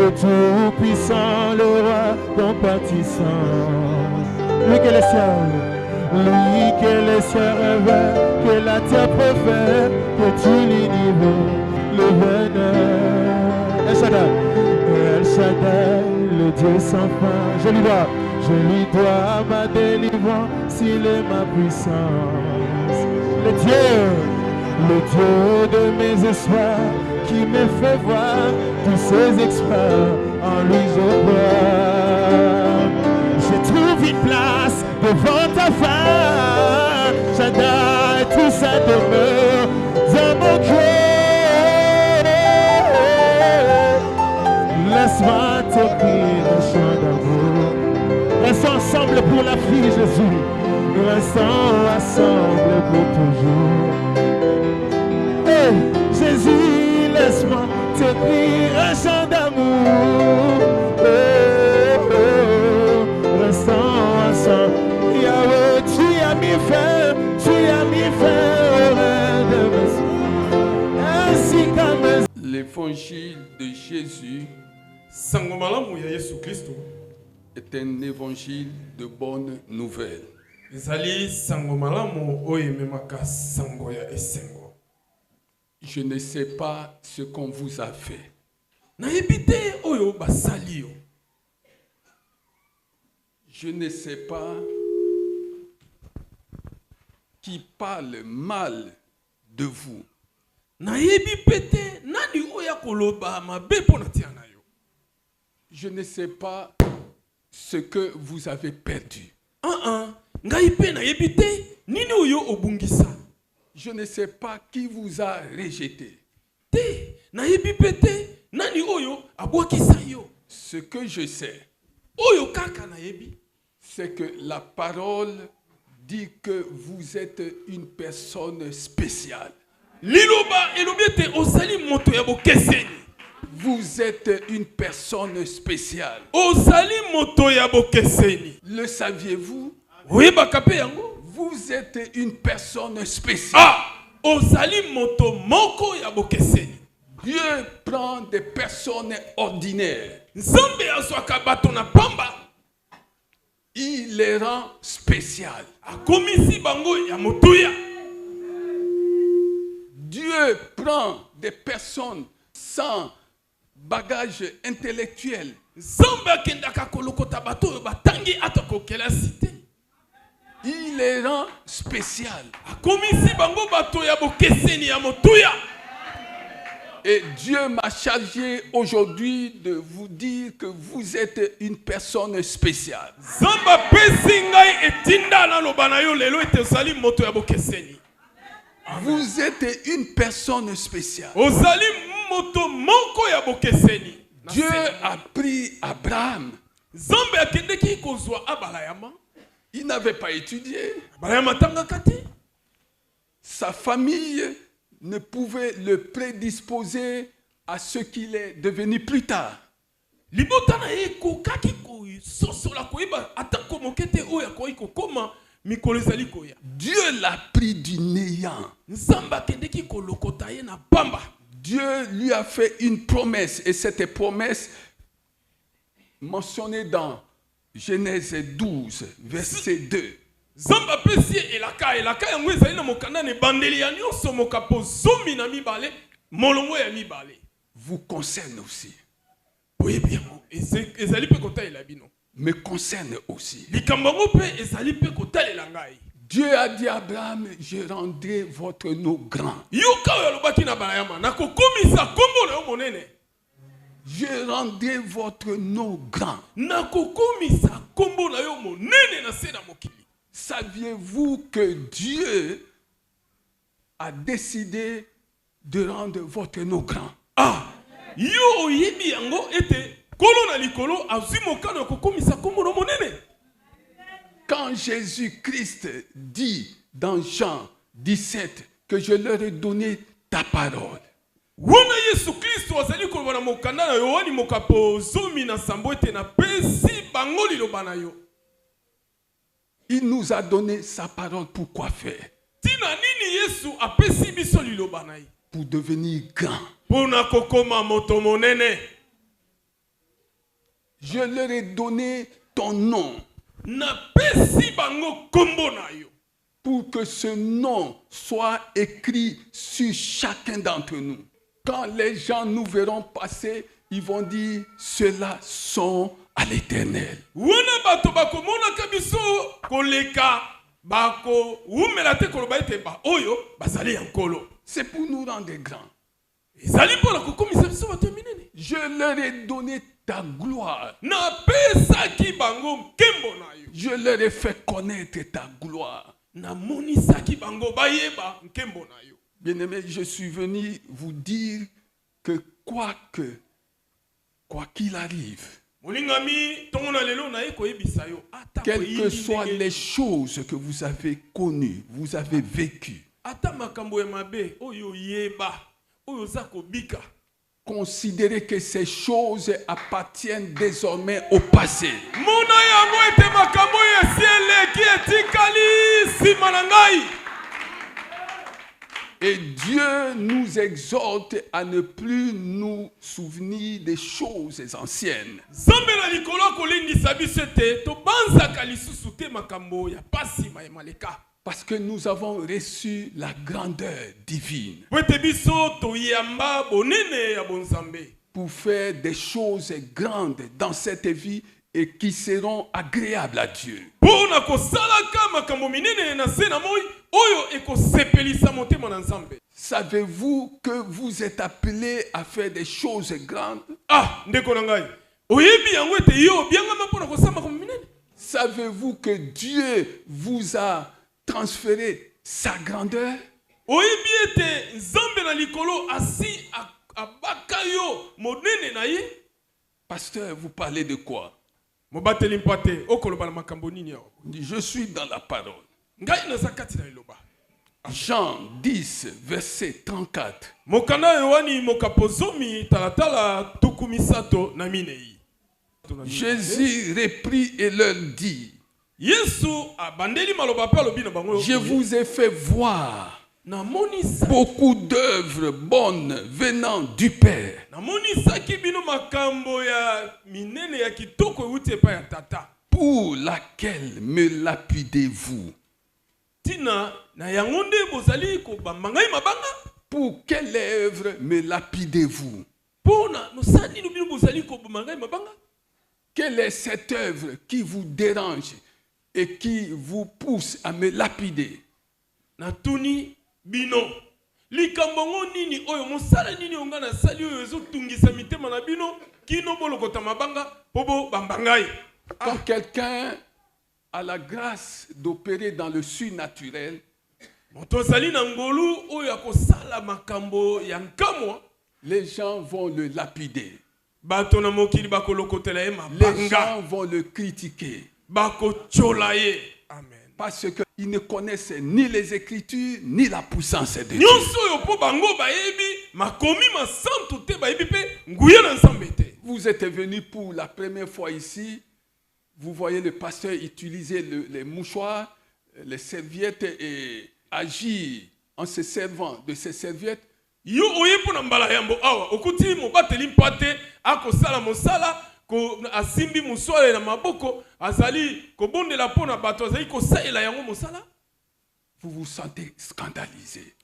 le Tout-Puissant, le Roi compatissant. Lui que les cieux rêvent, que la terre préfère, que tout l'univers le veneur. El Shaddai, le Dieu sans fin. Je lui dois ma délivrance, il est ma puissance. Le Dieu de mes espoirs, qui me fait voir tous ses exploits, en lui je crois. Je trouve une place devant ta face, Shaddai, tout ça demeure dans mon cœur. Laisse-moi t'écrire un chant d'amour. Restons ensemble pour la fille Jésus. Restons ensemble pour toujours. Hey, Jésus, laisse-moi t'écrire un chant d'amour. Restons ensemble. Yahweh, tu as mis fin de mes ainsi qu'à mes... L'évangile de Jésus est un évangile de bonne nouvelle. Je ne sais pas ce qu'on vous a fait. Je ne sais pas qui parle mal de vous. Je ne sais pas ce que vous avez perdu. Je ne sais pas qui vous a rejeté. Ce que je sais, c'est que la parole dit que vous êtes une personne spéciale. Vous êtes une personne spéciale. Le saviez-vous? Vous êtes une personne spéciale. Dieu prend des personnes ordinaires. Il les rend spéciales. Dieu prend des personnes sans bagage intellectuel. Il les rend spéciales. Et Dieu m'a chargé aujourd'hui de vous dire que vous êtes une personne spéciale. Vous êtes une personne spéciale. Dieu a pris Abraham. Il n'avait pas étudié. Sa famille ne pouvait le prédisposer à ce qu'il est devenu plus tard. Dieu l'a pris du néant. Dieu lui a fait une promesse, et cette promesse mentionnée dans Genèse 12, verset 2. Vous concerne aussi. Me concerne aussi. Dieu a dit à Abraham, je rendrai votre nom grand. Je rendrai votre nom grand. Saviez-vous que Dieu a décidé de rendre votre nom grand? Quand Jésus-Christ dit dans Jean 17 que je leur ai donné ta parole, il nous a donné sa parole pour quoi faire? Pour devenir grand. Je leur ai donné ton nom napesi bango kombo na yo pour que ce nom soit écrit sur chacun d'entre nous. Quand les gens nous verront passer, ils vont dire, ceux-là sont à l'Éternel. wana bato bakomonaka biso koleka bako umela te koloba ete ba oyo bazali ya nkolo. C'est pour nous rendre grands. ezali mpona kokomisa biso bato ya minene. Je leur ai donné ta gloire. napesaki bango nkembo na yo. Je leur ai fait connaître ta gloire. namonisaki bango bayeba nkembo na yo. Bien-aimés, je suis venu vous dire que quoi qu'il arrive, molingami tongo na lelo na ye koyebisa yo ata quelles que soient les choses que vous avez connues, vous avez vécues, ata makambo ya mabe oyo yeba oyo za kobika, considérez que ces choses appartiennent désormais au passé. mona yango ete makambo ya sieleki etikali nsima na ngai. Et Dieu nous exhorte à ne plus nous souvenir des choses anciennes. Nzambe na likolo akolingisa biso ete tobanzaka lisusu te makambo ya pasi ya maleka. Parce que nous avons reçu la grandeur divine Po ete biso toyamba bonene ya bonzambe pour faire des choses grandes dans cette vie et qui seront agréables à Dieu. mpona kosalaka makambo minene na se na moi oyo ekosepelisa motema na Nzambe. Savez-vous que vous êtes appelés à faire des choses grandes? Ah, ndeko na ngai oyebi yango ete yo obiangama mpona kosala makambo minene. Savez-vous que Dieu vous a transféré sa grandeur? oyebi ete Nzambe na likolo asi abaka yo monene na ye. Pasteur, vous parlez de quoi? mobateli mpate okoloba na makambo nini yao. Je suis dans la parole. ngai naza kati na liloba. Jean 10, verset 34. mokanda yohani mokapo zomi talatala tuku misato na minei. Jésus reprit et leur dit, yesu abandeli maloba pe alobi na bango. je vous ai fait voir namonisa beaucoup d'œuvres bonnes venant du Père. namonisaki bino makambo ya minene ya kitoko euti epai ya tata. Pour laquelle me lapidez-vous? tina na yango nde bozali kobamba ngai mabanga. Pour quelle œuvre me lapidez-vous? mpona nosala nini bino bozali kobamba ngai mabanga. Quelle est cette œuvre qui vous dérange et qui vous pousse à me lapider? natuni bino likambo ngo nini oyo mosala nini onga na sali oyo ezotungisa mitema na bino kino bolokota mabanga po bobamba ngai. Quand quelqu'un a la grâce d'opérer dans le surnaturel, moto azali na ngolu oyo akosala makambo ya nkamwa, les gens vont le lapider. bato na mokili bakolokotela ye Les mabanga, gens vont le critiquer. bakochola ye. Amen. Parce qu'ils ne connaissent ni les Écritures, ni la puissance de Dieu. nyonso oyo po bango bayebi makomi masantu te bayebi pe nguya na Nzambe te. Vous êtes venus pour la première fois ici. Vous voyez le pasteur utiliser les mouchoirs, les serviettes et agir en se servant de ces serviettes. yo oye po na mbala yambo awa okuti mobateli mpate akosala mosala ko asimbi muswale na maboko azali kobondela po na bato azali kosalela yango mosala. Vous vous sentez scandalisé.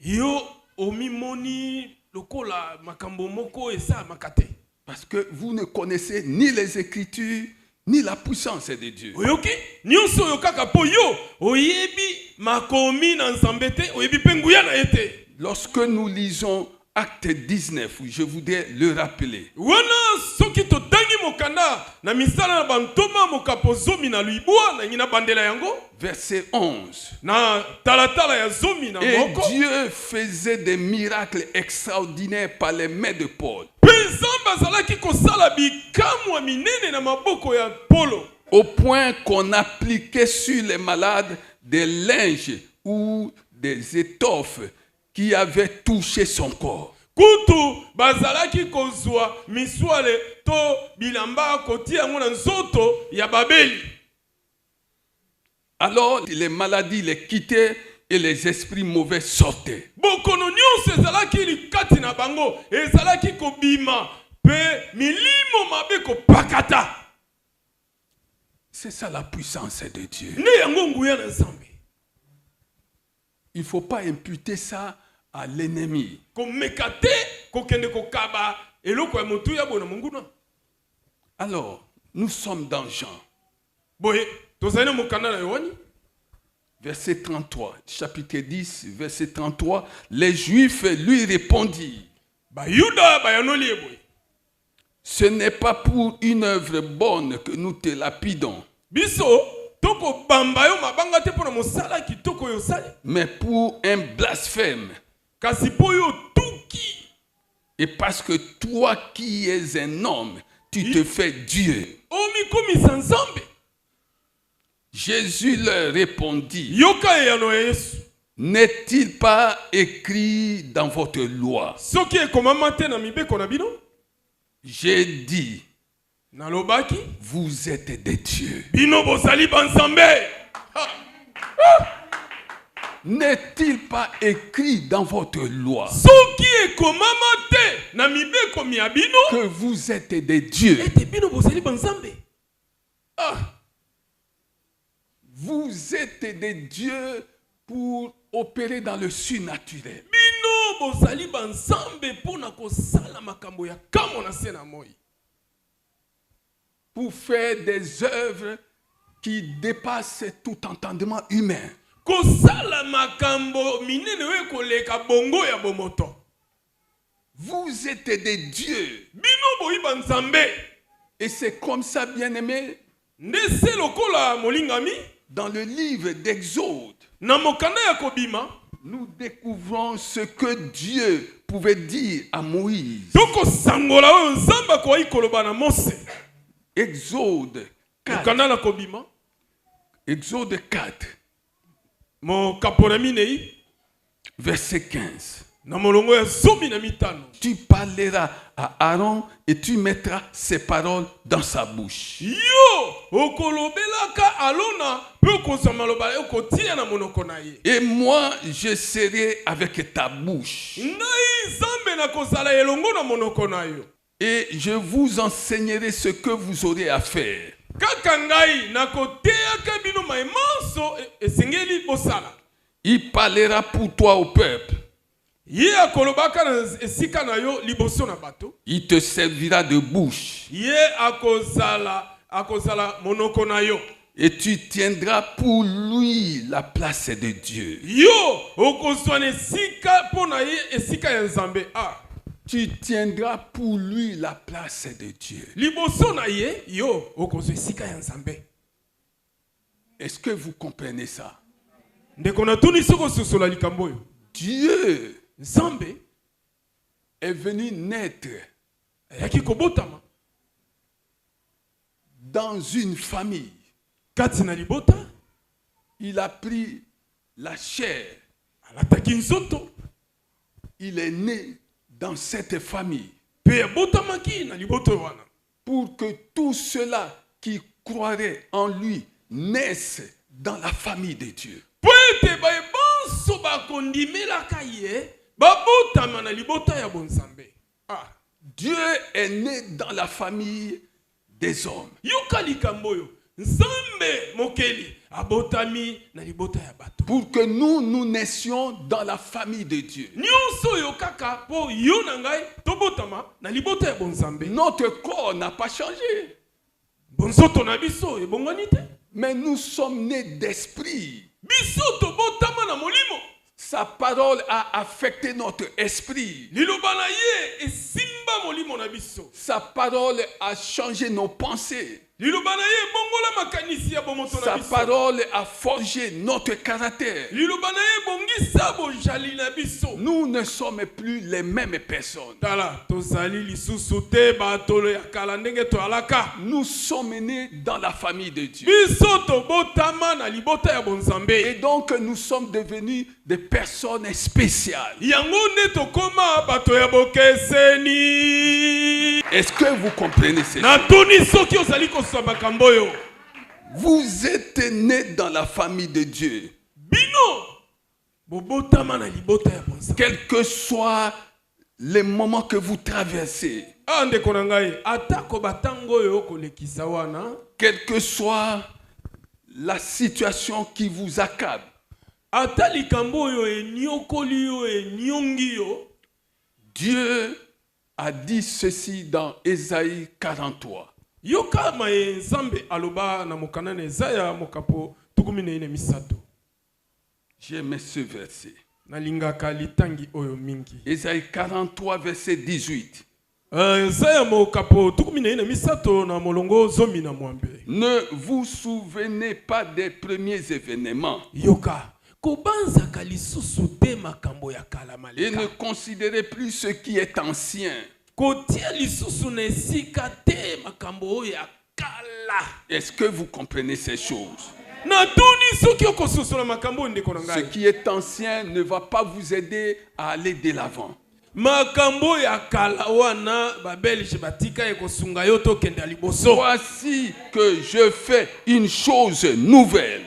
yo omimoni lokola makambo moko esa makate. Parce que vous ne connaissez ni les Écritures, ni la puissance de Dieu. oyoki nyonso oyo kaka po yo oyebi makomi na Nzambe te oyebi pe nguya na ye te. Lorsque nous lisons Acte 19, je voudrais le rappeler. wana soki totangi mokanda na misala na bantoma mokapo zomi na luibwa na ngina bandela yango. Verset 11. na talatala ya zomi na Et moko. Dieu faisait des miracles extraordinaires par les mains de Paul, Pe Nzambe azalaki kosala bikamwa minene na maboko ya Polo, au point qu'on appliquait sur les malades des linges ou des étoffes qui avaient touché son corps. kutu bazalaki kozwa miswale to bilamba kotia yango na nzoto ya babeli. Alors les maladies les quittaient et les esprits mauvais sortaient. bokono nyonso ezalaki likati na bango ezalaki kobima pe milimo mabe ko pakata. C'est ça la puissance de Dieu. Ne yango nguya na Nzambe. Il ne faut pas imputer ça à l'ennemi. Ko mekate ko kende ko kaba eloko ya motu ya bona munguna. Alors, nous sommes dans Jean. Boye, tozane mokanda na Yohani. Verset 33, chapitre 10, verset 33, les Juifs lui répondirent, Bayuda bayanoli eboye. ce n'est pas pour une œuvre bonne que nous te lapidons, Biso toko bamba yo mabanga te pona mosala kitoko yo sali. mais pour un blasphème. Kasi po yo tuki. Et parce que toi qui es un homme, tu te fais Dieu. Omi komi Nzambe. Jésus leur répondit, Yoka yano Yesu. n'est-il pas écrit dans votre loi? Soki ekomamate na mibeko na bino. J'ai dit, Nalobaki. vous êtes des dieux. Bino bozali banzambe. N'est-il pas écrit dans votre loi Soki ekomamate na mibeko mi abino. que vous êtes des dieux? Ete bino bozali banzambe. Vous êtes des dieux pour opérer dans le surnaturel. Bino bozali banzambe pona kosala makambo ya kamo na se na moi. Pour faire des œuvres qui dépassent tout entendement humain. Kosala makambo minene we koleka bongo ya bomoto. Vous êtes des dieux. Bino boyi banzambe. Et c'est comme ça, bien-aimé, Ndese lokola molingami. dans le livre d'Exode, Na mokanda ya kobima. nous découvrons ce que Dieu pouvait dire à Moïse. Toko sangola oyo nzamba ko ikoloba na Mose. Exode 4. Mokanda na kobima. Exode 4, Mo kaponami nei. verset 15. Na molongo ya zomi na mitano. Tu parleras à Aaron et tu mettras ses paroles dans sa bouche. Yo okolobelaka alona pe okozama loba okotia na monoko na ye. Et moi, je serai avec ta bouche. Ngai zambe na kozala elongo na monoko na yo. Et je vous enseignerai ce que vous aurez à faire. Kaka ngai na koteaka bino maimanso esengeli bosala. Il parlera pour toi au peuple. Ye akolobaka na esika na yo liboso na bato. Il te servira de bouche. Ye akozala monoko na yo. Et tu tiendras pour lui la place de Dieu. Yo okozwa na esika pona ye esika ya Nzambe. Tu tiendras pour lui la place de Dieu. Liboso na ye yo okozwa esika ya Nzambe. Est-ce que vous comprenez ça? Ndeko na tuni soko sosola likambo yo. Dieu Nzambe est venu naître yaki kobotama dans une famille. kati na libota. Il a pris la chair. Alataki nzoto. Il est né dans cette famille. Pe abotamaki na liboto wana. Pour que tous ceux-là qui croiraient en lui naissent dans la famille de Dieu. Poete ba bonso ba kondimelaka ye babotama na libota ya bonzambe. Dieu est né dans la famille des hommes. Yoka likambo yo. Nzambe mokeli abotami na libota ya bato. Pour que nous naissions dans la famille de Dieu. Nyonso yo kaka po yo na ngai tobotama na libota ya bonzambe. Notre corps n'a pas changé. Bonsoto na biso ebongani te. Mais nous sommes nés d'esprit. Biso tobotama na molimo. Sa parole a affecté notre esprit. Liloba na ye esimba molimo na biso. Sa parole a changé nos pensées. Liloba na ye bongola makanisi ya bomoto na Sa biso. parole a forgé notre caractère. Liloba na ye bongisa bojali na biso. Nous ne sommes plus les mêmes personnes. Tala tozali lisusu te batolo ya kala ndenge to alaka. Nous sommes nés dans la famille de Dieu. Biso tobotama na libota ya bonzambe. Et donc nous sommes devenus des personnes spéciales. Yango nde tokoma bato ya bokeseni. Est-ce que vous comprenez cela? Na tuni soki ozali kosoba makambo yo. Vous êtes nés dans la famille de Dieu. Bino bobotama na libota ya bonzambe. Quelle que soit les moments que vous traversez, quelle que soit la situation qui vous accable, Dieu a dit ceci dans Ésaïe 43. J'aime ce verset. Ésaïe 43, verset 18. Ne vous souvenez pas des premiers événements. Et ne considérez plus ce qui est ancien. Est-ce que vous comprenez ces choses? Ce qui est ancien ne va pas vous aider à aller de l'avant. Voici que je fais une chose nouvelle.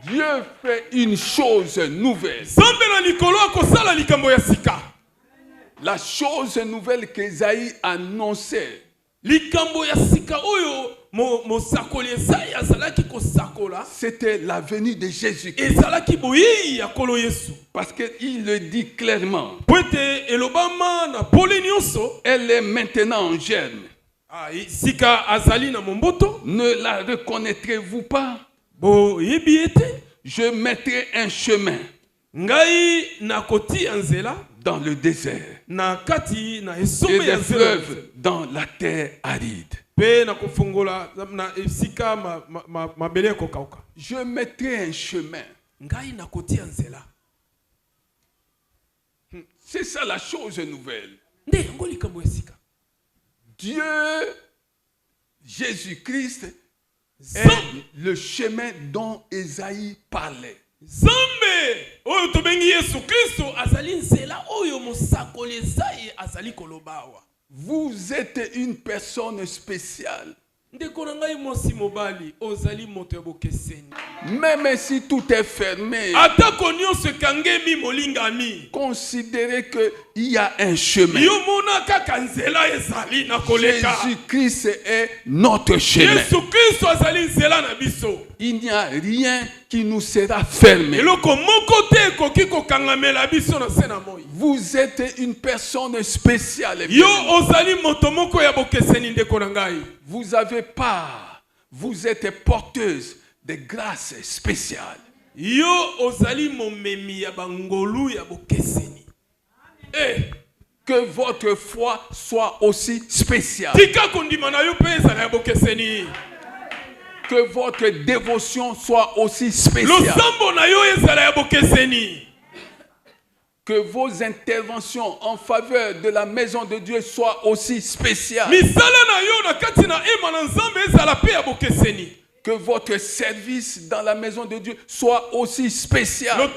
Dieu fait une chose nouvelle. La chose nouvelle qu'Ésaïe annonçait, c'était la venue de Jésus-Christ. Parce qu'il le dit clairement. Elle est maintenant en germe. Ne la reconnaîtrez-vous pas? Je mettrai un chemin dans le désert et des fleuves dans la terre aride. Je mettrai un chemin. C'est ça la chose nouvelle. Dieu, Jésus-Christ, est le chemin dont Ésaïe parlait. Vous êtes une personne spéciale. Même si tout est fermé, considérez qu'il y a un chemin. Jésus-Christ est notre chemin. Il n'y a rien qui nous sera fermé. Vous êtes une personne spéciale. Vous avez part. Vous êtes porteuse de grâces spéciales. Que votre foi soit aussi spéciale. Que votre dévotion soit aussi spéciale. Que vos interventions en faveur de la maison de Dieu soient aussi spéciales. Que votre service dans la maison de Dieu soit aussi spécial.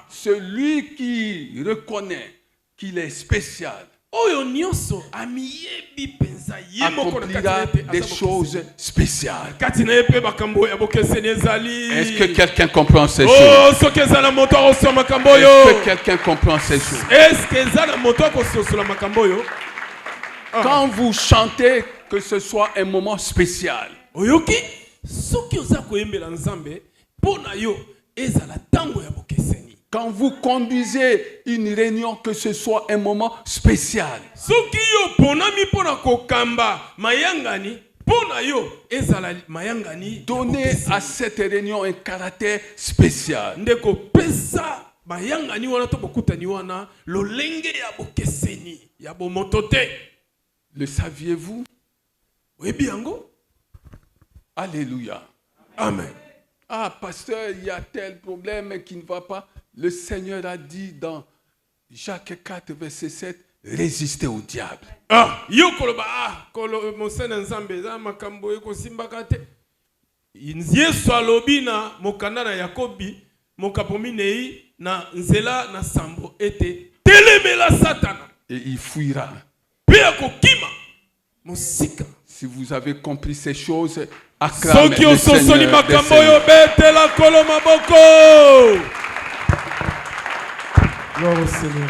Celui qui reconnaît qu'il est spécial accomplira des choses spéciales. Est-ce que quelqu'un comprend ces choses? Est-ce que quelqu'un comprend ces choses? Quand vous chantez, que ce soit un moment spécial. Quand vous conduisez une réunion, que ce soit un moment spécial. Donnez à cette réunion un caractère spécial. Le saviez-vous? Alléluia. Amen. Ah, pasteur, il y a tel problème qui ne va pas. Le Seigneur a dit dans Jacques 4, verset 7, résistez au diable. Et il fuira. Si vous avez compris ces choses, Acclame Soki le ososoli Seigneur des makambo yo Seigneurs. betela kolo maboko. Gloire au Seigneur.